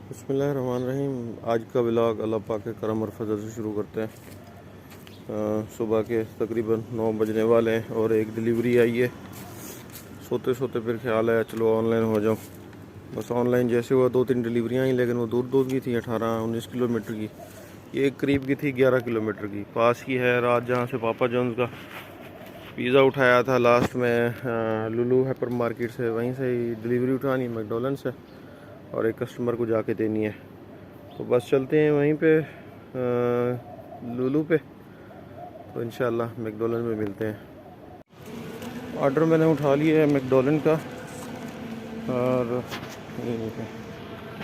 बिस्मिल्लाहिर्रहमानिर्रहीम। आज का व्लॉग अल्लाह पाक के करम और फजल से शुरू करते हैं। सुबह के तकरीबन 9 बजने वाले हैं और एक डिलीवरी आई है। सोते सोते फिर ख्याल आया चलो ऑनलाइन हो जाऊं। बस ऑनलाइन जैसे हुआ 2-3 डिलीवरियाँ आई, लेकिन वो दूर दूर की थी, 18-19 किलोमीटर की। ये एक करीब की थी 11 किलोमीटर की। पास की है। रात जहाँ से पापा जॉन्स का पिज़्ज़ा उठाया था लास्ट में लुलू हाइपर मार्केट से, वहीं से ही डिलीवरी उठानी मैकडॉनल्ड से और एक कस्टमर को जाके देनी है। तो बस चलते हैं वहीं पे लुलू पे, तो इंशाल्लाह मैकडॉनल्ड में मिलते हैं। ऑर्डर मैंने उठा लिया है मैकडॉनल्ड का और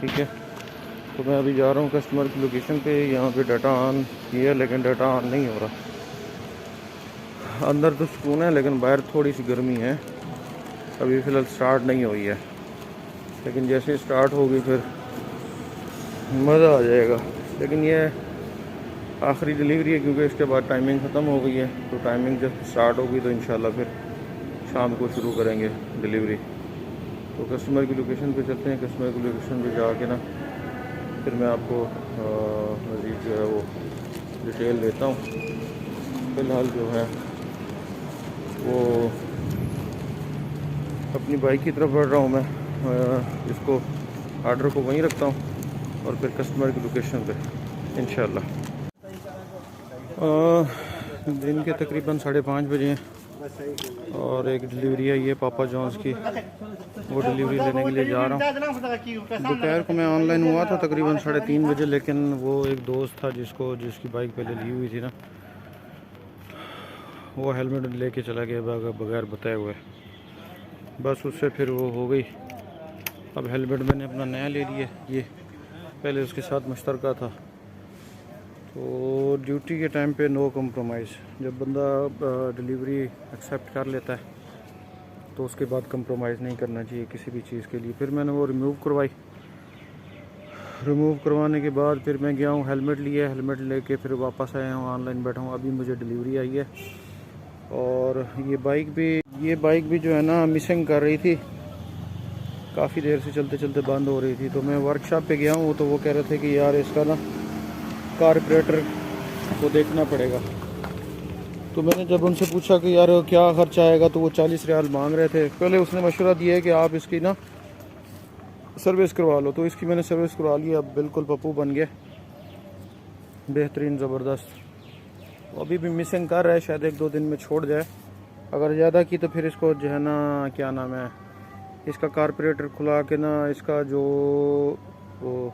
ठीक है। तो मैं अभी जा रहा हूँ कस्टमर की लोकेशन पे। यहाँ पे डाटा ऑन किया है लेकिन डाटा ऑन नहीं हो रहा। अंदर तो सुकून है लेकिन बाहर थोड़ी सी गर्मी है। अभी फ़िलहाल स्टार्ट नहीं हुई है, लेकिन जैसे स्टार्ट होगी फिर मज़ा आ जाएगा। लेकिन ये आखिरी डिलीवरी है क्योंकि इसके बाद टाइमिंग ख़त्म हो गई है। तो टाइमिंग जब स्टार्ट होगी तो इंशाल्लाह फिर शाम को शुरू करेंगे डिलीवरी। तो कस्टमर की लोकेशन पे चलते हैं। कस्टमर की लोकेशन पे जाके ना फिर मैं आपको मज़ीद जो है वो डिटेल देता हूँ। फ़िलहाल जो है वो अपनी बाइक की तरफ बढ़ रहा हूँ मैं। इसको ऑर्डर को वहीं रखता हूँ और फिर कस्टमर की लोकेशन पे इंशाल्लाह। दिन के तकरीबन 5:30 बजे हैं और एक डिलीवरी आई है पापा जॉन्स की। वो डिलीवरी लेने के लिए जा रहा हूँ। दोपहर को मैं ऑनलाइन हुआ था तकरीबन 3:30 बजे, लेकिन वो एक दोस्त था जिसकी बाइक पहले ली हुई थी ना, वो हेलमेट लेके चला गया बगैर बताए हुए। बस उससे फिर वो हो गई। अब हेलमेट मैंने अपना नया ले लिया। ये पहले उसके साथ मुश्तरका था। तो ड्यूटी के टाइम पे नो कम्प्रोमाइज़। जब बंदा डिलीवरी एक्सेप्ट कर लेता है तो उसके बाद कम्प्रोमाइज़ नहीं करना चाहिए किसी भी चीज़ के लिए। फिर मैंने वो रिमूव करवाई। रिमूव करवाने के बाद फिर मैं गया हूँ, हेलमेट लिया। हेलमेट लेके फिर वापस आया हूँ, ऑनलाइन बैठा हूँ। अभी मुझे डिलीवरी आई है और ये बाइक भी जो है ना मिसिंग कर रही थी। काफ़ी देर से चलते चलते बंद हो रही थी। तो मैं वर्कशॉप पे गया हूँ तो वो कह रहे थे कि यार इसका ना कारबोरेटर को देखना पड़ेगा। तो मैंने जब उनसे पूछा कि यार क्या ख़र्चा आएगा, तो वो 40 रियाल मांग रहे थे। पहले उसने मशवरा दिया है कि आप इसकी ना सर्विस करवा लो। तो इसकी मैंने सर्विस करवा ली। अब बिल्कुल पप्पू बन गया, बेहतरीन ज़बरदस्त। अभी भी मिसिंग कर रहा है, शायद 1-2 दिन में छोड़ जाए। अगर ज़्यादा की तो फिर इसको जो है ना, क्या नाम है, इसका कारबोरेटर खुला के ना, इसका जो वो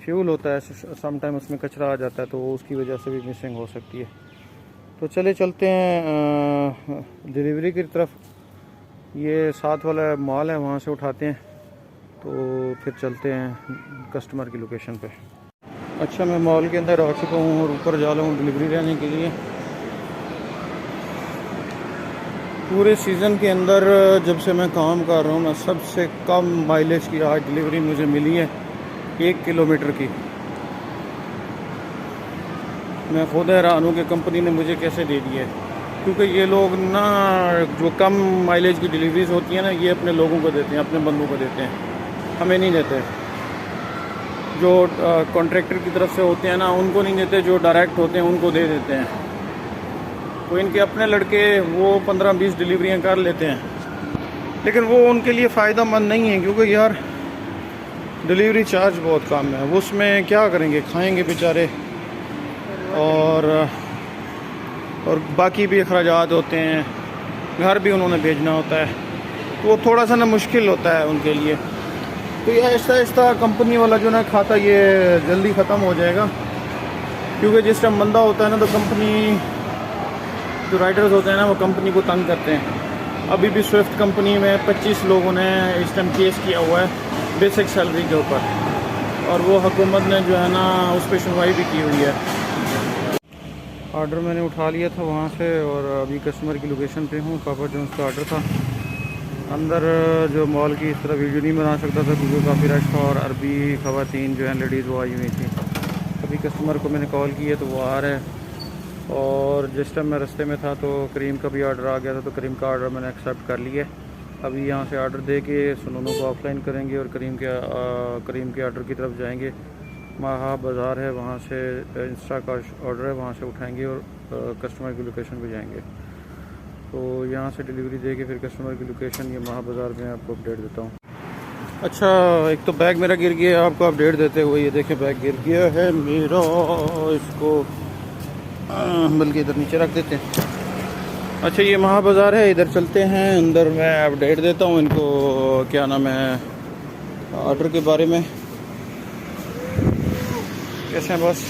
फ्यूल होता है समटाइम उसमें कचरा आ जाता है, तो उसकी वजह से भी मिसिंग हो सकती है। तो चलते हैं डिलीवरी की तरफ। ये साथ वाला मॉल है, वहाँ से उठाते हैं तो फिर चलते हैं कस्टमर की लोकेशन पे। अच्छा, मैं मॉल के अंदर आ चुका हूँ और ऊपर जा रहा हूँ डिलीवरी लेने के लिए। पूरे सीज़न के अंदर जब से मैं काम कर रहा हूँ ना, सबसे कम माइलेज की आज डिलीवरी मुझे मिली है 1 किलोमीटर की। मैं खुद हैरान हूँ कि कंपनी ने मुझे कैसे दे दी है, क्योंकि ये लोग ना जो कम माइलेज की डिलीवरीज होती हैं ना, ये अपने लोगों को देते हैं, अपने बंदों को देते हैं, हमें नहीं देते। जो कॉन्ट्रैक्टर की तरफ से होते हैं ना, उनको नहीं देते। जो डायरेक्ट होते हैं उनको दे देते हैं। तो इनके अपने लड़के वो 15-20 डिलीवरियाँ कर लेते हैं, लेकिन वो उनके लिए फ़ायदा मंद नहीं है, क्योंकि यार डिलीवरी चार्ज बहुत कम है। वो उसमें क्या करेंगे, खाएंगे बेचारे, और बाकी भी अखराजात होते हैं, घर भी उन्होंने भेजना होता है, तो वो थोड़ा सा ना मुश्किल होता है उनके लिए। तो ये आहिस्ता आहिस्ता कंपनी वाला जो ना खाता, ये जल्दी ख़त्म हो जाएगा। क्योंकि जिस टाइम बंदा होता है ना, तो कंपनी जो राइडर्स होते हैं ना, वो कंपनी को तंग करते हैं। अभी भी स्विफ्ट कंपनी में 25 लोगों ने इस टाइम केस किया हुआ है बेसिक सैलरी के ऊपर, और वो हुकूमत ने जो है ना उस पर सुनवाई भी की हुई है। ऑर्डर मैंने उठा लिया था वहाँ से और अभी कस्टमर की लोकेशन पे हूँ। पापा जॉन्स का ऑर्डर था। अंदर जो मॉल की इस तरह वीडियो नहीं बना सकता था क्योंकि काफ़ी रश था और अरबी ख़वातीन जो हैं, लेडीज़, वो आई हुई थी। अभी कस्टमर को मैंने कॉल की है तो वो आ रहे हैं। और जिस टाइम मैं रास्ते में था तो करीम का भी ऑर्डर आ गया था, तो करीम का ऑर्डर मैंने एक्सेप्ट कर लिया। अभी यहाँ से ऑर्डर दे के सुनूनों को ऑफलाइन करेंगे और करीम के ऑर्डर की तरफ जाएंगे। महा बाज़ार है, वहाँ से इंस्टा का ऑर्डर है, वहाँ से उठाएंगे और कस्टमर की लोकेशन पे जाएंगे। तो यहाँ से डिलीवरी दे के फिर कस्टमर की लोकेशन ये महा बाज़ार में आपको अपडेट देता हूँ। अच्छा, एक तो बैग मेरा गिर गया, आपको अपडेट देते हुए। ये देखें बैग गिर गया है मेरा, इसको बल्कि इधर नीचे रख देते हैं। अच्छा, ये महा बाज़ार है, इधर चलते हैं अंदर। मैं अपडेट देता हूँ इनको, क्या नाम है, ऑर्डर के बारे में। कैसे हैं बस?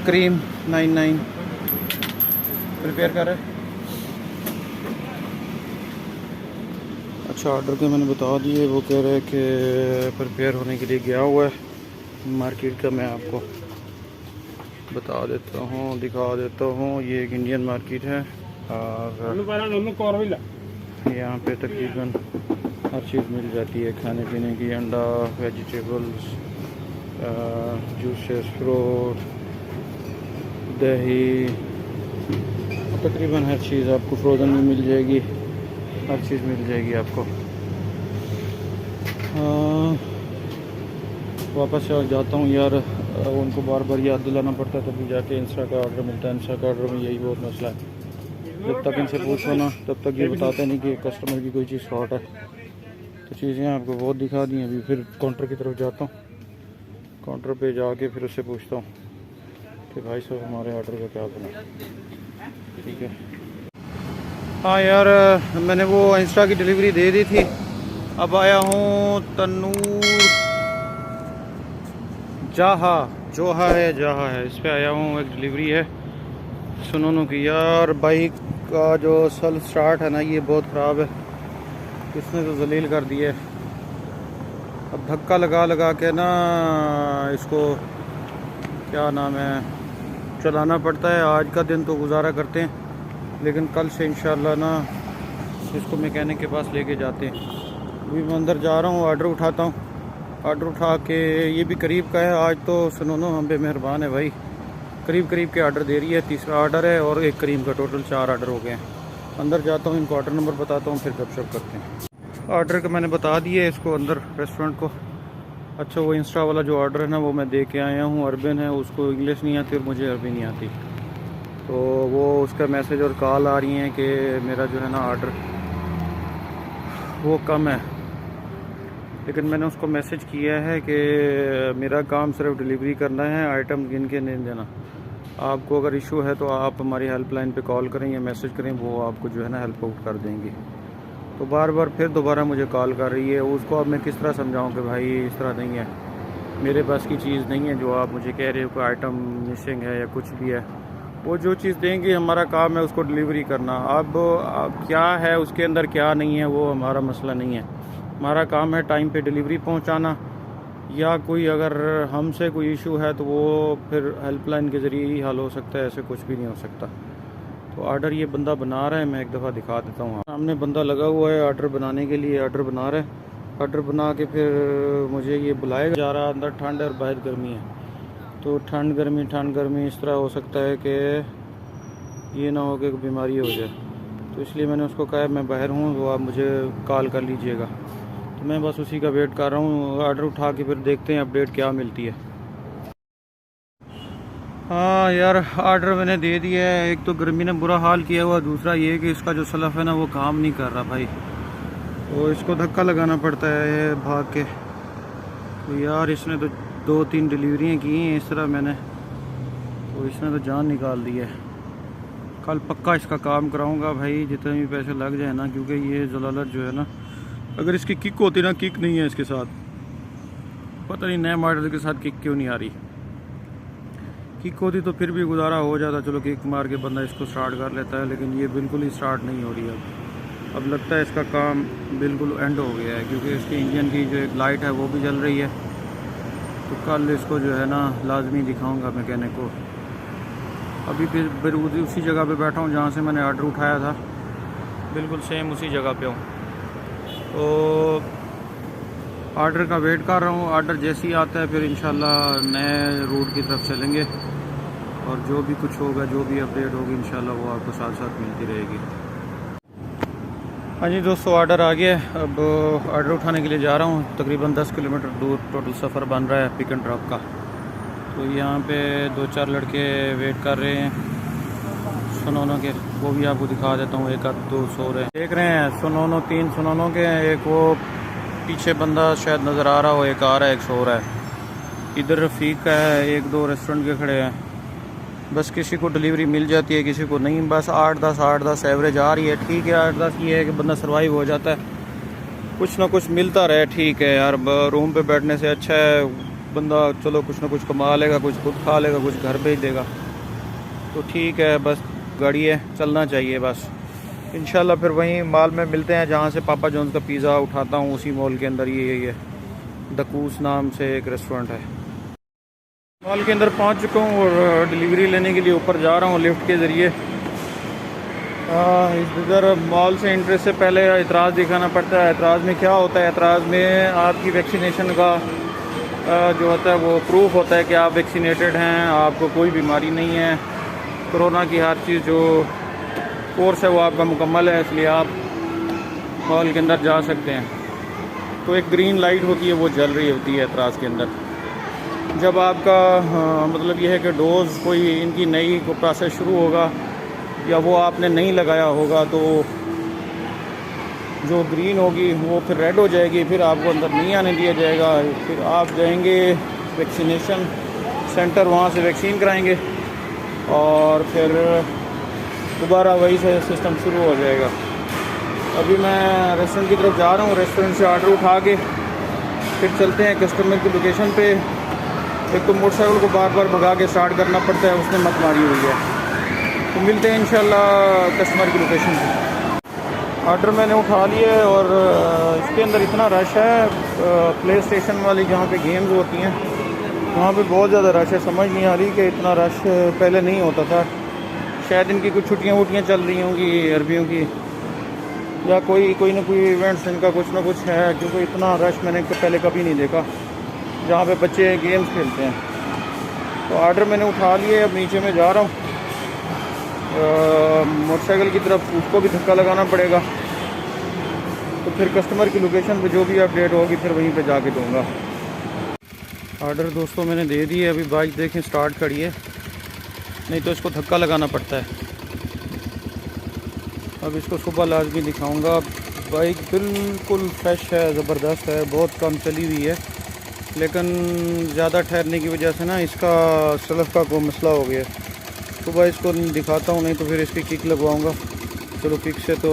क्रीम 99 प्रिपेयर कर रहे हैं। अच्छा, ऑर्डर के मैंने बता दिए, वो कह रहे हैं कि प्रिपेयर होने के लिए गया हुआ है। मार्केट का मैं आपको बता देता हूँ, दिखा देता हूँ। ये एक इंडियन मार्केट है और यहाँ पे तकरीबन हर चीज़ मिल जाती है खाने पीने की। अंडा, वेजिटेबल्स, जूसेस, फ्रूट, दही, तकरीबन हर चीज़ आपको फ्रोज़न भी मिल जाएगी, हर चीज़ मिल जाएगी आपको। वापस जाता हूँ यार, उनको बार बार याद दिलाना पड़ता है तभी जाके इंस्टा का ऑर्डर मिलता है। इंस्टा का ऑर्डर में यही बहुत मसला है, जब तक इनसे पूछो ना तब तक ये बताते नहीं कि कस्टमर की कोई चीज़ शॉर्ट है। तो चीज़ें आपको बहुत दिखा दी हैं। अभी फिर काउंटर की तरफ जाता हूँ, काउंटर पे जाके फिर उससे पूछता हूँ कि भाई साहब हमारे ऑर्डर का क्या बना। ठीक है। हाँ यार, मैंने वो इंस्टा की डिलीवरी दे दी थी। अब आया हूँ तन्नूर जोहा है, इस पे आया हूँ। एक डिलीवरी है सुनोनों की। यार बाइक का जो सेल्फ स्टार्ट है ना, ये बहुत ख़राब है, इसने तो जलील कर दिया है। अब धक्का लगा के ना इसको, क्या नाम है, चलाना पड़ता है। आज का दिन तो गुजारा करते हैं, लेकिन कल से इंशाल्लाह ना इसको मैकेनिक के पास लेके जाते हैं। अभी मैं अंदर जा रहा हूँ, ऑर्डर उठाता हूँ। ऑर्डर उठा के, ये भी करीब का है। आज तो सुनो हम पे मेहरबान है भाई, करीब के ऑर्डर दे रही है। तीसरा ऑर्डर है और एक करीम का, टोटल 4 ऑर्डर हो गए हैं। अंदर जाता हूँ, इनको ऑर्डर नंबर बताता हूँ, फिर गपशप करते हैं। ऑर्डर का मैंने बता दिया इसको अंदर रेस्टोरेंट को। अच्छा, वो इंस्टा वाला जो ऑर्डर है ना, वो मैं दे के आया हूँ। अरबिन है, उसको इंग्लिश नहीं आती और मुझे अरबी नहीं आती, तो वो उसका मैसेज और कॉल आ रही हैं कि मेरा जो है ना ऑर्डर वो कम है। लेकिन मैंने उसको मैसेज किया है कि मेरा काम सिर्फ डिलीवरी करना है, आइटम गिन के नहीं देना। आपको अगर इशू है तो आप हमारी हेल्पलाइन पे कॉल करें या मैसेज करें, वो आपको जो है ना हेल्प आउट कर देंगी। तो बार बार फिर दोबारा मुझे कॉल कर रही है। उसको अब मैं किस तरह समझाऊं कि भाई इस तरह नहीं है, मेरे पास की चीज़ नहीं है जो आप मुझे कह रहे हो कि आइटम मिसिंग है या कुछ भी है। वो जो चीज़ देंगे, हमारा काम है उसको डिलीवरी करना। अब क्या है उसके अंदर क्या नहीं है, वो हमारा मसला नहीं है। हमारा काम है टाइम पे डिलीवरी पहुंचाना, या कोई अगर हमसे कोई इशू है तो वो फिर हेल्पलाइन के ज़रिए ही हल हो सकता है, ऐसे कुछ भी नहीं हो सकता। तो ऑर्डर ये बंदा बना रहा है, मैं एक दफ़ा दिखा देता हूँ। सामने बंदा लगा हुआ है ऑर्डर बनाने के लिए, ऑर्डर बना रहा है। ऑर्डर बना के फिर मुझे ये बुलाएगा जा रहा। अंदर ठंड है और बाहर गर्मी है, तो ठंड गर्मी इस तरह हो सकता है कि ये ना हो कि बीमारी हो जाए। तो इसलिए मैंने उसको कहा मैं बाहर हूँ, तो आप मुझे कॉल कर लीजिएगा। तो मैं बस उसी का वेट कर रहा हूँ। ऑर्डर उठा के फिर देखते हैं अपडेट क्या मिलती है। हाँ यार, ऑर्डर मैंने दे दिया है। एक तो गर्मी ने बुरा हाल किया हुआ, दूसरा ये कि इसका जो सलफ है ना वो काम नहीं कर रहा भाई, तो इसको धक्का लगाना पड़ता है भाग के। तो यार इसने तो 2-3 डिलीवरियाँ की हैं इस तरह मैंने, तो इसने तो जान निकाल दी है। कल पक्का इसका काम कराऊंगा भाई, जितने भी पैसे लग जाए ना, क्योंकि ये जलालत जो है ना, अगर इसकी किक होती ना, किक नहीं है इसके साथ, पता नहीं नए मॉडल के साथ किक क्यों नहीं आ रही। किक होती तो फिर भी गुजारा हो जाता, चलो किक मार के बंदा इसको स्टार्ट कर लेता है, लेकिन ये बिल्कुल ही स्टार्ट नहीं हो रही है। अब लगता है इसका काम बिल्कुल एंड हो गया है, क्योंकि इसके इंजन की जो एक लाइट है वो भी जल रही है। तो कल इसको जो है ना लाजमी दिखाऊंगा मैकेनिक को। अभी फिर उसी जगह पे बैठा हूँ जहाँ से मैंने ऑर्डर उठाया था, बिल्कुल सेम उसी जगह पे हूँ। तो ऑर्डर का वेट कर रहा हूँ। ऑर्डर जैसे ही आता है फिर इंशाल्लाह नए रूट की तरफ चलेंगे, और जो भी कुछ होगा, जो भी अपडेट होगी इंशाल्लाह वो आपको साथ साथ मिलती रहेगी। हाँ जी दोस्तों, ऑर्डर आ गया है। अब ऑर्डर उठाने के लिए जा रहा हूँ। तकरीबन 10 किलोमीटर दूर टोटल सफ़र बन रहा है पिक एंड ड्रॉप का। तो यहाँ पे 2-4 लड़के वेट कर रहे हैं सुनोनो के, वो भी आपको दिखा देता हूँ। एक आध दो सो रहे हैं, देख रहे हैं सुनोनो, 3 सुनोनो के हैं। एक वो पीछे बंदा शायद नज़र आ रहा हो, एक आ रहा है, एक सो रहा है। इधर रफ़ीक का है, 1-2 रेस्टोरेंट के खड़े हैं। बस किसी को डिलीवरी मिल जाती है, किसी को नहीं। बस 8-10 एवरेज आ रही है, ठीक है। 8-10 ये है कि बंदा सर्वाइव हो जाता है, कुछ ना कुछ मिलता रहे, ठीक है यार। रूम पे बैठने से अच्छा है बंदा चलो कुछ ना कुछ कमा लेगा, कुछ खुद खा लेगा, कुछ घर भेज देगा, तो ठीक है। बस गाड़ी है, चलना चाहिए बस। इंशाल्लाह फिर वहीं मॉल में मिलते हैं जहाँ से पापा जॉन्स का पिज़्ज़ा उठाता हूँ, उसी मॉल के अंदर ये है दकूस नाम से एक रेस्टोरेंट है। मॉल के अंदर पहुंच चुका हूँ और डिलीवरी लेने के लिए ऊपर जा रहा हूँ लिफ्ट के ज़रिए। इधर मॉल से एंट्री से पहले एतराज़ दिखाना पड़ता है। एतराज़ में क्या होता है? एतराज़ में आपकी वैक्सीनेशन का जो होता है वो प्रूफ होता है कि आप वैक्सीनेटेड हैं, आपको कोई बीमारी नहीं है। कोरोना की हर चीज़ जो कोर्स है वो आपका मुकम्मल है, इसलिए आप मॉल के अंदर जा सकते हैं। तो एक ग्रीन लाइट होती है, वो जल रही होती है एतराज़ के अंदर। जब आपका मतलब यह है कि डोज़ कोई इनकी नई को प्रोसेस शुरू होगा या वो आपने नहीं लगाया होगा, तो जो ग्रीन होगी वो फिर रेड हो जाएगी, फिर आपको अंदर नहीं आने दिया जाएगा। फिर आप जाएंगे वैक्सीनेशन सेंटर, वहाँ से वैक्सीन कराएंगे और फिर दोबारा वही से सिस्टम शुरू हो जाएगा। अभी मैं रेस्टोरेंट की तरफ जा रहा हूँ। रेस्टोरेंट से ऑर्डर उठा के फिर चलते हैं कस्टमर की लोकेशन पे। एक तो मोटरसाइकिल को बार बार भगा के स्टार्ट करना पड़ता है, उसने मत मारी हुई है। तो मिलते हैं इंशाल्लाह कस्टमर की लोकेशन पे। ऑर्डर मैंने उठा लिए और इसके अंदर इतना रश है। प्ले स्टेशन वाली जहाँ पे गेम्स होती हैं वहाँ पे बहुत ज़्यादा रश है। समझ नहीं आ रही कि इतना रश पहले नहीं होता था। शायद इनकी कुछ छुट्टियाँ वुट्टियाँ चल रही होंगी अरबियों की, या कोई ना कोई इवेंट्स इनका कुछ ना कुछ है, क्योंकि इतना रश मैंने पहले कभी नहीं देखा जहाँ पे बच्चे गेम्स खेलते हैं। तो ऑर्डर मैंने उठा लिए, अब नीचे में जा रहा हूँ मोटरसाइकिल की तरफ। उसको भी धक्का लगाना पड़ेगा, तो फिर कस्टमर की लोकेशन पे जो भी अपडेट होगी फिर वहीं पे जाके दूँगा। ऑर्डर दोस्तों मैंने दे दी है। अभी बाइक देखें स्टार्ट करी है, नहीं तो इसको धक्का लगाना पड़ता है। अब इसको सुबह लाजमी दिखाऊँगा। बाइक बिल्कुल फ्रेश है, ज़बरदस्त है, बहुत कम चली हुई है, लेकिन ज़्यादा ठहरने की वजह से ना इसका सलफ का कोई मसला हो गया। सुबह इसको दिखाता हूँ, नहीं तो फिर इसकी किक लगवाऊँगा। चलो किक से तो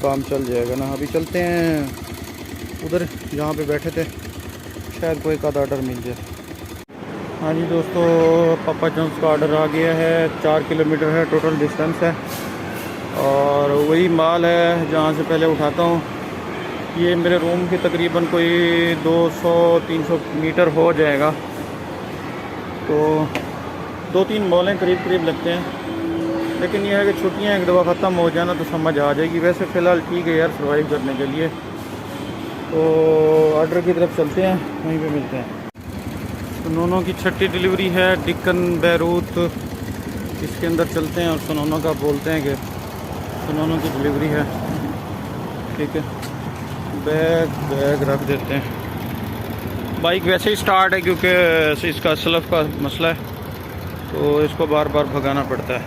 काम चल जाएगा ना। अभी चलते हैं उधर जहाँ पे बैठे थे, शायद कोई का ऑर्डर मिल जाए। हाँ जी दोस्तों, पापा जॉन्स का ऑर्डर आ गया है। 4 किलोमीटर है टोटल डिस्टेंस है, और वही माल है जहाँ से पहले उठाता हूँ। ये मेरे रूम के तकरीबन कोई 200-300 मीटर हो जाएगा। तो 2-3 मॉलें करीब करीब लगते हैं, लेकिन यह है कि छुट्टियाँ एक दफ़ा ख़त्म हो जाना तो समझ आ जाएगी। वैसे फ़िलहाल ठीक है यार, सर्वाइव करने के लिए। तो ऑर्डर की तरफ चलते हैं, वहीं पे मिलते हैं। सुनोनो की 6ठी डिलीवरी है, डिक्कन बैरूत। इसके अंदर चलते हैं और सुनोनो का बोलते हैं कि सुनोनो की डिलीवरी है, ठीक है। बैग रख देते हैं। बाइक वैसे ही स्टार्ट है क्योंकि इसका स्लफ का मसला है, तो इसको बार बार भगाना पड़ता है।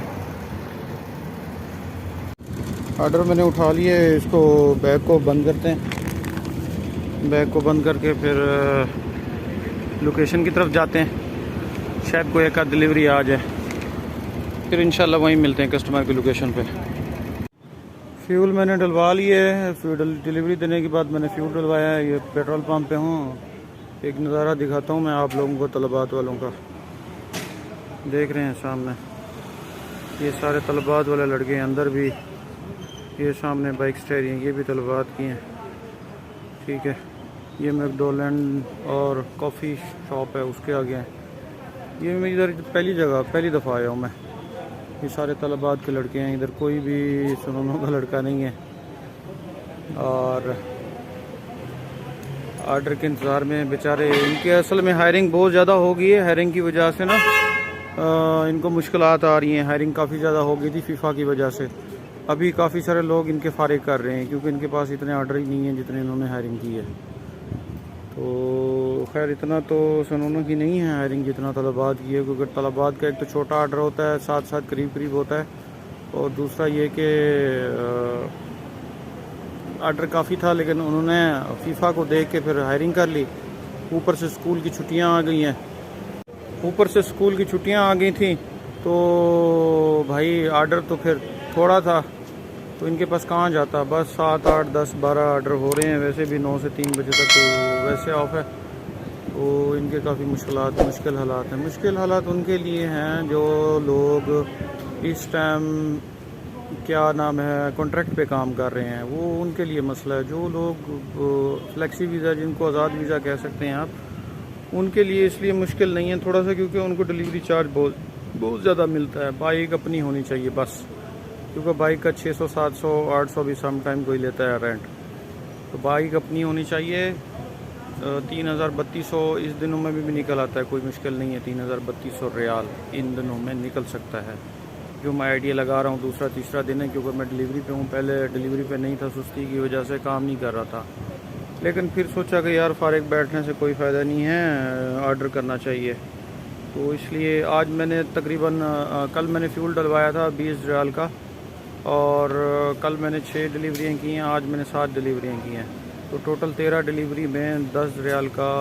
ऑर्डर मैंने उठा लिए, इसको बैग को बंद करते हैं। बैग को बंद करके फिर लोकेशन की तरफ जाते हैं, शायद कोई एक आध डिलीवरी आ जाए, फिर इंशाल्लाह वहीं मिलते हैं कस्टमर की लोकेशन पे। फ्यूल मैंने डलवा लिए है। फ्यूल डिलीवरी देने के बाद मैंने फ्यूल डलवाया है। ये पेट्रोल पंप पे हूँ। एक नज़ारा दिखाता हूँ मैं आप लोगों को तलबात वालों का। देख रहे हैं सामने ये सारे तलबात वाले लड़के हैं, अंदर भी ये सामने बाइक स्टेयरिंग ये भी तलबात की हैं, ठीक है। ये मैकडोनल्ड और कॉफ़ी शॉप है, उसके आगे हैं। ये मैं इधर पहली दफ़ा आया हूँ मैं। ये सारे तलबात के लड़के हैं, इधर कोई भी सुनोनो का लड़का नहीं है। और ऑर्डर के इंतज़ार में बेचारे, इनके असल में हायरिंग बहुत ज़्यादा हो गई है। हायरिंग की वजह से ना इनको मुश्किलात आ रही हैं। हायरिंग काफ़ी ज़्यादा हो गई थी फीफा की वजह से, अभी काफ़ी सारे लोग इनके फारिग कर रहे हैं क्योंकि इनके पास इतने ऑर्डर ही नहीं हैं जितने इन्होंने हायरिंग की है। तो खैर इतना तो सनोनों की नहीं है हायरिंग जितना तलबात की है, क्योंकि तलबात का एक तो छोटा ऑर्डर होता है, साथ साथ करीब करीब होता है, और दूसरा ये कि ऑर्डर काफ़ी था लेकिन उन्होंने फीफा को देख के फिर हायरिंग कर ली। ऊपर से स्कूल की छुट्टियां आ गई हैं, ऊपर से स्कूल की छुट्टियां आ गई थी, तो भाई ऑर्डर तो फिर थोड़ा था, तो इनके पास कहाँ जाता। बस 7, 8, 10, 12 ऑर्डर हो रहे हैं, वैसे भी 9 से 3 बजे तक तो वैसे ऑफ है। तो इनके काफ़ी मुश्किल हालात हैं। मुश्किल हालात उनके लिए हैं जो लोग इस टाइम क्या नाम है कॉन्ट्रैक्ट पे काम कर रहे हैं, वो उनके लिए मसला है। जो लोग फ्लेक्सी वीज़ा, जिनको आज़ाद वीज़ा कह सकते हैं आप, उनके लिए इसलिए मुश्किल नहीं है थोड़ा सा, क्योंकि उनको डिलीवरी चार्ज बहुत ज़्यादा मिलता है। बाइक अपनी होनी चाहिए बस, क्योंकि बाइक का 600, 700, 800 भी सम टाइम कोई लेता है रेंट। तो बाइक अपनी होनी चाहिए। 3,000-3,200 इस दिनों में भी निकल आता है, कोई मुश्किल नहीं है। 3,000-3,200 रियाल इन दिनों में निकल सकता है। जो मैं आइडिया लगा रहा हूँ, दूसरा तीसरा दिन है, क्योंकि मैं डिलीवरी पे हूँ। पहले डिलीवरी पे नहीं था, सुस्ती की वजह से काम नहीं कर रहा था, लेकिन फिर सोचा कि यार फारिग बैठने से कोई फ़ायदा नहीं है, ऑर्डर करना चाहिए। तो इसलिए आज मैंने तकरीबन कल मैंने फ्यूल डलवाया था 20 रियाल का, और कल मैंने 6 डिलीवरियाँ की हैं, आज मैंने 7 डिलीवरियाँ की हैं। तो टोटल 13 डिलीवरी में 10 रियाल का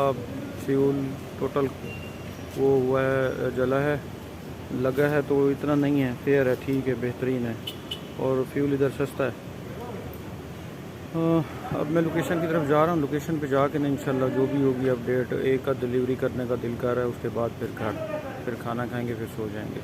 फ्यूल टोटल वो हुआ है, जला है, लगा है। तो इतना नहीं है, फेयर है, ठीक है, बेहतरीन है, और फ्यूल इधर सस्ता है। अब मैं लोकेशन की तरफ जा रहा हूँ। लोकेशन पे जाके ना इंशाल्लाह जो भी होगी अपडेट, एक का डिलीवरी करने का दिल कर रहा है, उसके बाद फिर खाना खाएंगे, फिर सो जाएंगे।